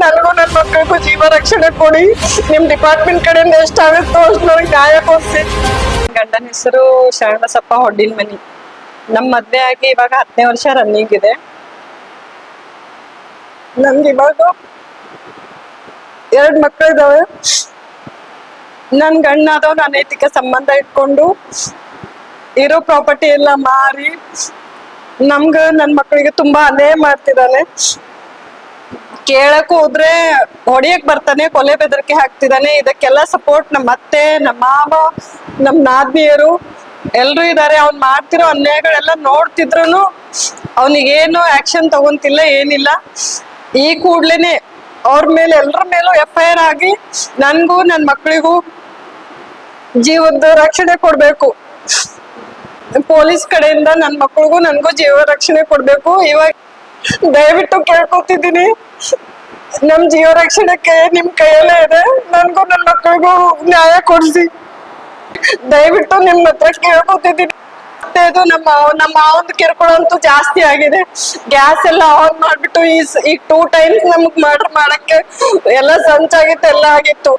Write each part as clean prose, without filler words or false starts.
ನನಗೂ ನನ್ನ ಮಕ್ಕಳಿಗೂ ಜೀವ ರಕ್ಷಣೆ ಕೊಡಿ. ನಿಮ್ ಡಿಪಾರ್ಟ್ಮೆಂಟ್ ಕಡೆಯಿಂದ ಎಷ್ಟಾಗುತ್ತೋ ಅಷ್ಟು ನನಗೆ ನ್ಯಾಯ ಕೊಡಿಸಿ. ಗಂಡನ ಹೆಸರು ಶರಣಬಸಪ್ಪ ಹೊಡ್ಡಿನ ಮನಿ. ನಮ್ ಮದ್ವೆ ಆಗಿ ಇವಾಗ 10ನೇ ವರ್ಷ ರನ್ನಿಂಗ್ ಇದೆ. ನನ್ಗೆ ಇವಾಗ 2 ಮಕ್ಕಳಿದಾವೆ. ನನ್ ಗಂಡ ಆದವ್ನು ಅನೈತಿಕ ಸಂಬಂಧ ಇಟ್ಕೊಂಡು ಇರೋ ಪ್ರಾಪರ್ಟಿ ಎಲ್ಲ ಮಾರಿ ನಮ್ಗ ನನ್ ಮಕ್ಕಳಿಗೆ ತುಂಬಾ ಅನ್ಯಾಯ ಮಾಡ್ತಿದ್ದಾನೆ. ಕೇಳಕ್ ಹೋದ್ರೆ ಹೊಡಿಯಕ್ ಬರ್ತಾನೆ, ಕೊಲೆ ಬೆದರಿಕೆ ಹಾಕ್ತಿದ್ದಾನೆ. ಇದಕ್ಕೆಲ್ಲ ಸಪೋರ್ಟ್ ನಮ್ಮ ಅತ್ತೆ, ನಮ್ಮ ಮಾವ, ನಮ್ ನಾದ್ನಿಯರು ಎಲ್ರು ಇದಾರೆ. ಅವ್ನ್ ಮಾಡ್ತಿರೋ ಅನ್ಯಾಯಗಳೆಲ್ಲ ನೋಡ್ತಿದ್ರು ಅವನಿಗೇನು ಆಕ್ಷನ್ ತಗೊಂತಿಲ್ಲ, ಏನಿಲ್ಲ. ಈ ಕೂಡ್ಲೇನೆ ಅವ್ರ ಮೇಲೆ ಎಲ್ರ ಮೇಲೂ FIR ಆಗಿ ನನ್ಗೂ ನನ್ ಮಕ್ಕಳಿಗೂ ಜೀವದ ರಕ್ಷಣೆ ಕೊಡ್ಬೇಕು. ಪೊಲೀಸ್ ಕಡೆಯಿಂದ ನನ್ ಮಕ್ಕಳಿಗೂ ನನ್ಗೂ ಜೀವ ರಕ್ಷಣೆ ಕೊಡ್ಬೇಕು. ಇವಾಗ ದಯವಿಟ್ಟು ಕೇಳ್ಕೊತಿದ್ದೀನಿ, ನಮ್ ಜೀವ ರಕ್ಷಣೆಗೆ ನಿಮ್ ಕೈಯಲ್ಲೇ ಇದೆ. ನನ್ಗೂ ನನ್ ಮಕ್ಕಳಿಗೂ ನ್ಯಾಯ ಕೊಡ್ಸಿ. ದಯವಿಟ್ಟು ನಿಮ್ ಹತ್ರ ಕೇಳ್ಕೊತಿದ್ದೀನಿ. ಮತ್ತೆ ಇದು ನಮ್ಮ ಮಾವಂದು ಕಿರುಕುಳ ಅಂತೂ ಜಾಸ್ತಿ ಆಗಿದೆ. ಗ್ಯಾಸ್ ಎಲ್ಲ ಆನ್ ಮಾಡ್ಬಿಟ್ಟು ಈಗ 2 ಟೈಮ್ಸ್ ನಮಗ್ ಮರ್ಡರ್ ಮಾಡಕ್ಕೆ ಎಲ್ಲ ಸಂಚಾಗಿತ್ತು, ಎಲ್ಲ ಆಗಿತ್ತು.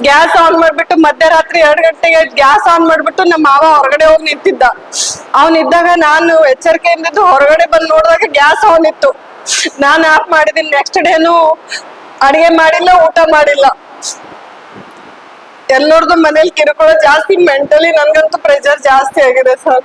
ಗ್ಯಾಸ್ ಆನ್ ಮಾಡ್ಬಿಟ್ಟು ಮಧ್ಯರಾತ್ರಿ 2 ಗಂಟೆಗೆ ಗ್ಯಾಸ್ ಆನ್ ಮಾಡ್ಬಿಟ್ಟು ನಮ್ಮ ಮಾವ ಹೊರಗಡೆ ಹೋಗಿ ನಿಂತಿದ್ದ. ಅವನಿದ್ದಾಗ ನಾನು ಎಚ್ಚರಿಕೆಯಿಂದ ಹೊರಗಡೆ ಬಂದು ನೋಡಿದಾಗ ಗ್ಯಾಸ್ ಆನ್ ಇತ್ತು. ನಾನು ಆಫ್ ಮಾಡಿದೀನಿ. ನೆಕ್ಸ್ಟ್ ಡೇನು ಅಡಿಗೆ ಮಾಡಿಲ್ಲ, ಊಟ ಮಾಡಿಲ್ಲ. ಎಲ್ಲರದು ಮನೇಲಿ ಕಿರುಕುಳ ಜಾಸ್ತಿ. ಮೆಂಟಲಿ ನನ್ಗಂತೂ ಪ್ರೆಷರ್ ಜಾಸ್ತಿ ಆಗಿದೆ ಸರ್.